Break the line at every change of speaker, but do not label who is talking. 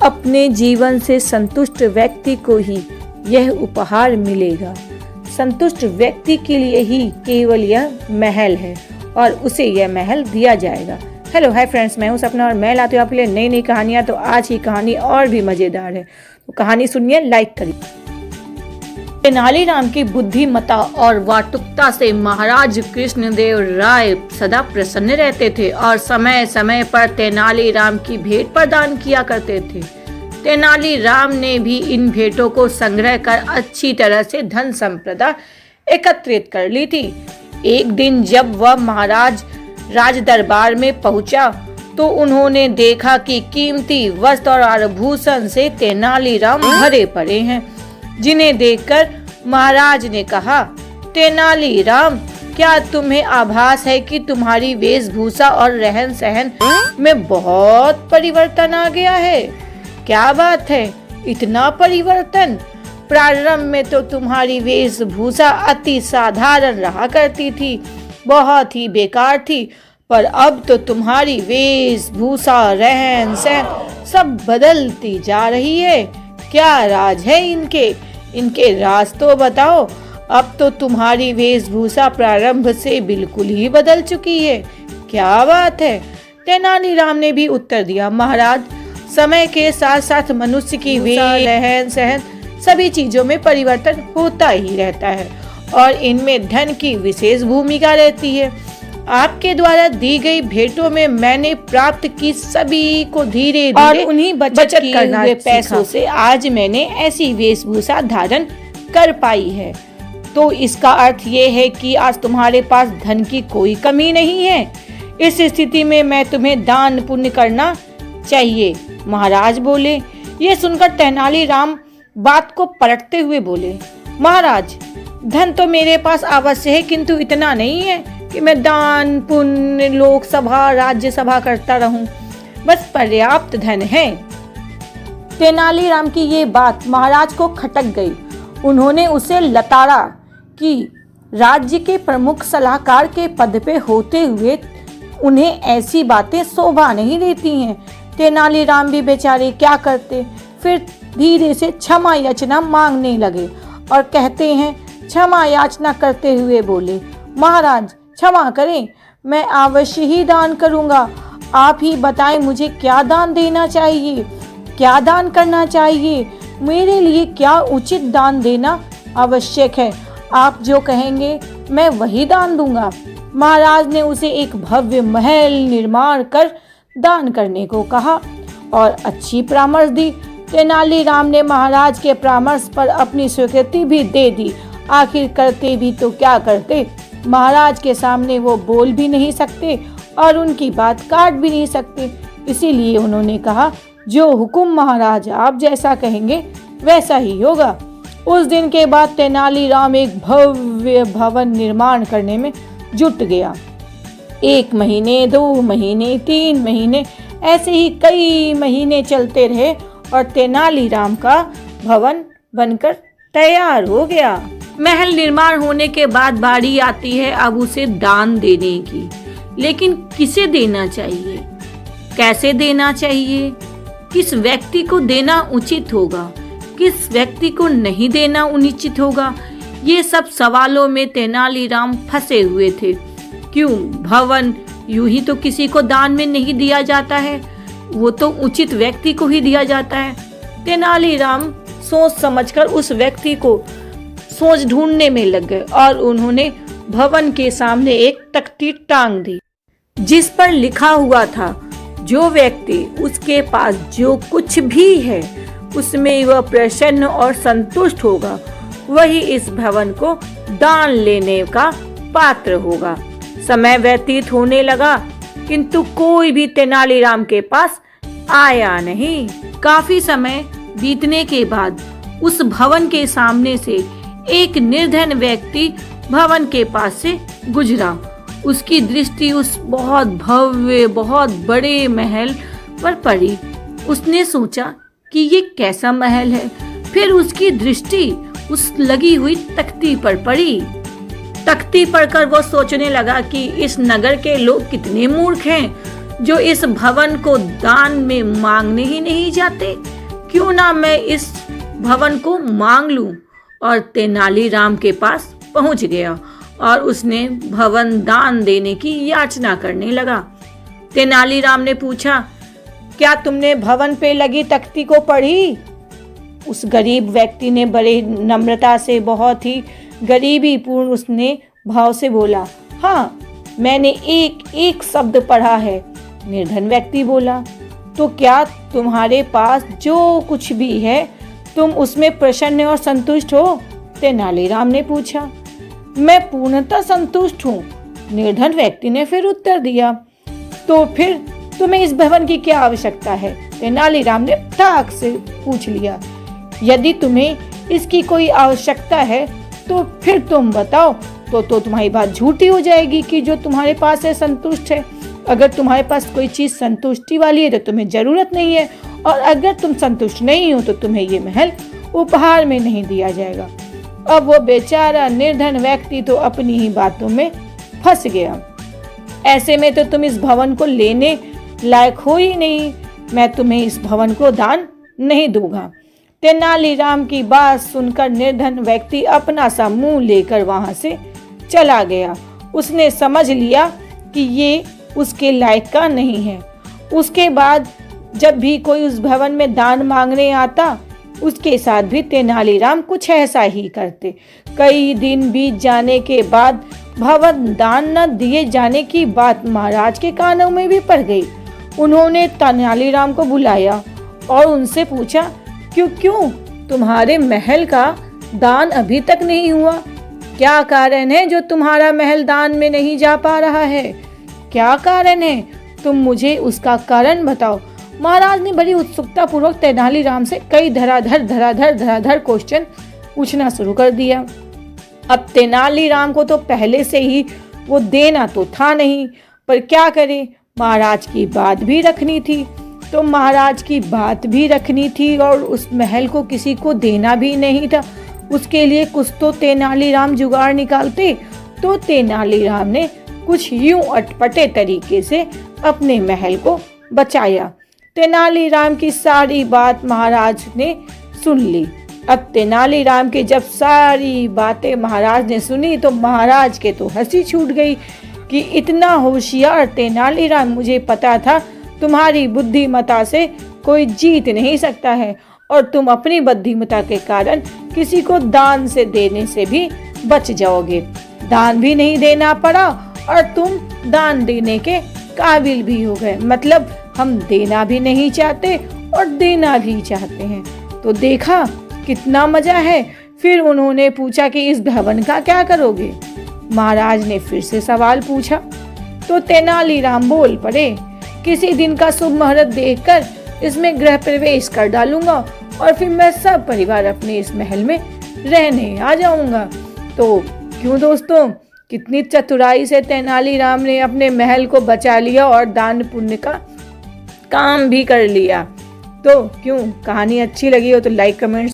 अपने जीवन से संतुष्ट व्यक्ति को ही यह उपहार मिलेगा। संतुष्ट व्यक्ति के लिए ही केवल यह महल है और उसे यह महल दिया जाएगा। हेलो हाय फ्रेंड्स, मैं हूं सपना और मैं लाती हूं आपके लिए नई नई कहानियां। तो आज की कहानी और भी मजेदार है, तो कहानी सुनिए, लाइक करिए। तेनालीराम की बुद्धिमत्ता और वाटुकता से महाराज कृष्णदेव राय सदा प्रसन्न रहते थे और समय समय पर तेनालीराम की भेंट प्रदान किया करते थे। तेनालीराम ने भी इन भेंटों को संग्रह कर अच्छी तरह से धन संपदा एकत्रित कर ली थी। एक दिन जब वह महाराज राज दरबार में पहुंचा तो उन्होंने देखा कि कीमती वस्त्र और आभूषण से तेनालीराम भरे पड़े हैं, जिन्हें देखकर महाराज ने कहा, तेनालीराम, क्या तुम्हें आभास है कि तुम्हारी वेशभूषा और रहन सहन में बहुत परिवर्तन आ गया है? क्या बात है, इतना परिवर्तन? प्रारंभ में तो तुम्हारी वेशभूषा अति साधारण रहा करती थी, बहुत ही बेकार थी, पर अब तो तुम्हारी वेशभूषा, रहन सहन सब बदलती जा रही है। क्या राज है इनके राज तो बताओ। अब तो तुम्हारी वेशभूषा प्रारंभ से बिल्कुल ही बदल चुकी है। क्या बात है? तेनालीराम ने भी उत्तर दिया, महाराज, समय के साथ साथ मनुष्य की वेश, रहन सहन सभी चीजों में परिवर्तन होता ही रहता है और इनमें धन की विशेष भूमिका रहती है। आपके द्वारा दी गई भेंटों में मैंने प्राप्त की सभी को धीरे धीरे और उन्हीं बचत करना हुए पैसों से आज मैंने ऐसी वेशभूषा धारण कर पाई है। तो इसका अर्थ ये है कि आज तुम्हारे पास धन की कोई कमी नहीं है। इस स्थिति में मैं तुम्हें दान पुण्य करना चाहिए, महाराज बोले। ये सुनकर तेनालीराम बात को पलटते हुए बोले, महाराज, धन तो मेरे पास अवश्य है, किंतु इतना नहीं है कि मैं दान पुण्य लोकसभा राज्यसभा करता रहूं। बस पर्याप्त धन है। तेनालीराम की ये बात महाराज को खटक गई। उन्होंने उसे लताड़ा कि राज्य के प्रमुख सलाहकार के पद पे होते हुए उन्हें ऐसी बातें शोभा नहीं देती हैं। तेनालीराम भी बेचारे क्या करते, फिर धीरे से क्षमा याचना मांगने लगे और कहते हैं, क्षमा याचना करते हुए बोले, महाराज, क्षमा करें, मैं अवश्य ही दान करूंगा। आप ही बताएं मुझे क्या दान देना चाहिए, क्या दान करना चाहिए, मेरे लिए क्या उचित दान देना आवश्यक है। आप जो कहेंगे मैं वही दान दूंगा। महाराज ने उसे एक भव्य महल निर्माण कर दान करने को कहा और अच्छी परामर्श दी। तेनालीराम ने महाराज के परामर्श पर अपनी स्वीकृति भी दे दी। आखिर करते भी तो क्या करते, महाराज के सामने वो बोल भी नहीं सकते और उनकी बात काट भी नहीं सकते। इसीलिए उन्होंने कहा, जो हुकुम महाराज, आप जैसा कहेंगे वैसा ही होगा। उस दिन के बाद तेनालीराम एक भव्य भवन निर्माण करने में जुट गया। 1 महीने, 2 महीने, 3 महीने, ऐसे ही कई महीने चलते रहे और तेनालीराम का भवन बनकर तैयार हो गया। महल निर्माण होने के बाद बारी आती है अब उसे दान देने की। लेकिन किसे देना चाहिए, कैसे देना चाहिए, किस व्यक्ति को देना उचित होगा, किस व्यक्ति को नहीं देना उचित होगा, ये सब सवालों में तेनालीराम फंसे हुए थे। क्यों, भवन यूं ही तो किसी को दान में नहीं दिया जाता है, वो तो उचित व्यक्ति को ही दिया जाता है। तेनालीराम सोच समझकर उस व्यक्ति को सोच ढूंढने में लग गए और उन्होंने भवन के सामने एक तख्ती टांग दी, जिस पर लिखा हुआ था, जो व्यक्ति उसके पास जो कुछ भी है उसमें वह प्रसन्न और संतुष्ट होगा, वही इस भवन को दान लेने का पात्र होगा। समय व्यतीत होने लगा, किंतु कोई भी तेनालीराम के पास आया नहीं। काफी समय बीतने के बाद उस भवन के सामने से एक निर्धन व्यक्ति भवन के पास से गुजरा। उसकी दृष्टि उस बहुत भव्य, बहुत बड़े महल पर पड़ी। उसने सोचा कि ये कैसा महल है। फिर उसकी दृष्टि उस लगी हुई तख्ती पर पड़ी। तख्ती पढ़कर वो सोचने लगा कि इस नगर के लोग कितने मूर्ख हैं जो इस भवन को दान में मांगने ही नहीं जाते? क्यों ना मैं इस भवन को मांग लूं। और तेनालीराम के पास पहुंच गया और उसने भवन दान देने की याचना करने लगा। तेनालीराम ने पूछा, क्या तुमने भवन पे लगी तख्ती को पढ़ी? उस गरीब व्यक्ति ने बड़े नम्रता से, बहुत ही गरीबी पूर्ण उसने भाव से बोला, हाँ, मैंने एक एक शब्द पढ़ा है। निर्धन व्यक्ति बोला, तो क्या तुम्हारे पास जो कुछ भी है तुम उसमें प्रसन्न और संतुष्ट हो? तेनालीराम ने पूछा। मैं पूर्णतः संतुष्ट हूँ, निर्धन व्यक्ति ने फिर उत्तर दिया। तो फिर तुम्हें इस भवन की क्या आवश्यकता है? तेनालीराम ने ठाक से पूछ लिया। यदि तुम्हें इसकी कोई आवश्यकता है तो फिर तुम बताओ, तो तुम्हारी बात झूठी हो जाएगी कि जो तुम्हारे पास है संतुष्ट है। अगर तुम्हारे पास कोई चीज संतुष्टि वाली है तो तुम्हें जरूरत नहीं है, और अगर तुम संतुष्ट नहीं हो तो तुम्हें ये महल उपहार में नहीं दिया जाएगा। अब वो बेचारा निर्धन व्यक्ति तो अपनी ही बातों में फंस गया। ऐसे में तो तुम इस भवन को लेने लायक हो ही नहीं, मैं तुम्हें इस भवन को दान नहीं दूंगा। तेनालीराम की बात सुनकर निर्धन व्यक्ति अपना सा मुंह लेकर वहां से चला गया। उसने समझ लिया कि ये उसके लायक का नहीं है। उसके बाद जब भी कोई उस भवन में दान मांगने आता, उसके साथ भी तेनालीराम कुछ ऐसा ही करते। कई दिन बीत जाने के बाद भवन दान न दिए जाने की बात महाराज के कानों में भी पड़ गई। उन्होंने तेनालीराम को बुलाया और उनसे पूछा, क्यों तुम्हारे महल का दान अभी तक नहीं हुआ? क्या कारण है जो तुम्हारा महल दान में नहीं जा पा रहा है? क्या कारण है? तुम मुझे उसका कारण बताओ। महाराज ने बड़ी उत्सुकता पूर्वक तेनालीराम से कई धराधर क्वेश्चन पूछना शुरू कर दिया। अब तेनालीराम को तो पहले से ही वो देना तो था नहीं, पर क्या करे, महाराज की बात भी रखनी थी। तो महाराज की बात भी रखनी थी और उस महल को किसी को देना भी नहीं था। उसके लिए कुछ तो तेनालीराम जुगाड़ निकालते। तो तेनालीराम ने कुछ यूं अटपटे तरीके से अपने महल को बचाया। तेनालीराम की सारी बात महाराज ने सुन ली। अब तेनालीराम की जब सारी बातें महाराज ने सुनी तो महाराज के तो हंसी छूट गई कि इतना होशियार तेनालीराम, मुझे पता था तुम्हारी बुद्धिमता से कोई जीत नहीं सकता है, और तुम अपनी बुद्धिमता के कारण किसी को दान से देने से भी बच जाओगे। दान भी नहीं देना पड़ा और तुम दान देने के काबिल भी हो गए। मतलब हम देना भी नहीं चाहते और देना भी चाहते हैं। तो देखा कितना मजा है। फिर उन्होंने पूछा कि इस भवन का क्या करोगे? महाराज ने फिर से सवाल पूछा। तो तेनालीराम बोल पड़े, किसी दिन का शुभ मुहूर्त देखकर इसमें गृह प्रवेश कर डालूंगा और फिर मैं सब परिवार अपने इस महल में रहने आ जाऊंगा। तो क्यों दोस्तों, कितनी चतुराई से तेनालीराम ने अपने महल को बचा लिया और दान पुण्य का काम भी कर लिया। तो क्यों, कहानी अच्छी लगी हो तो लाइक कमेंट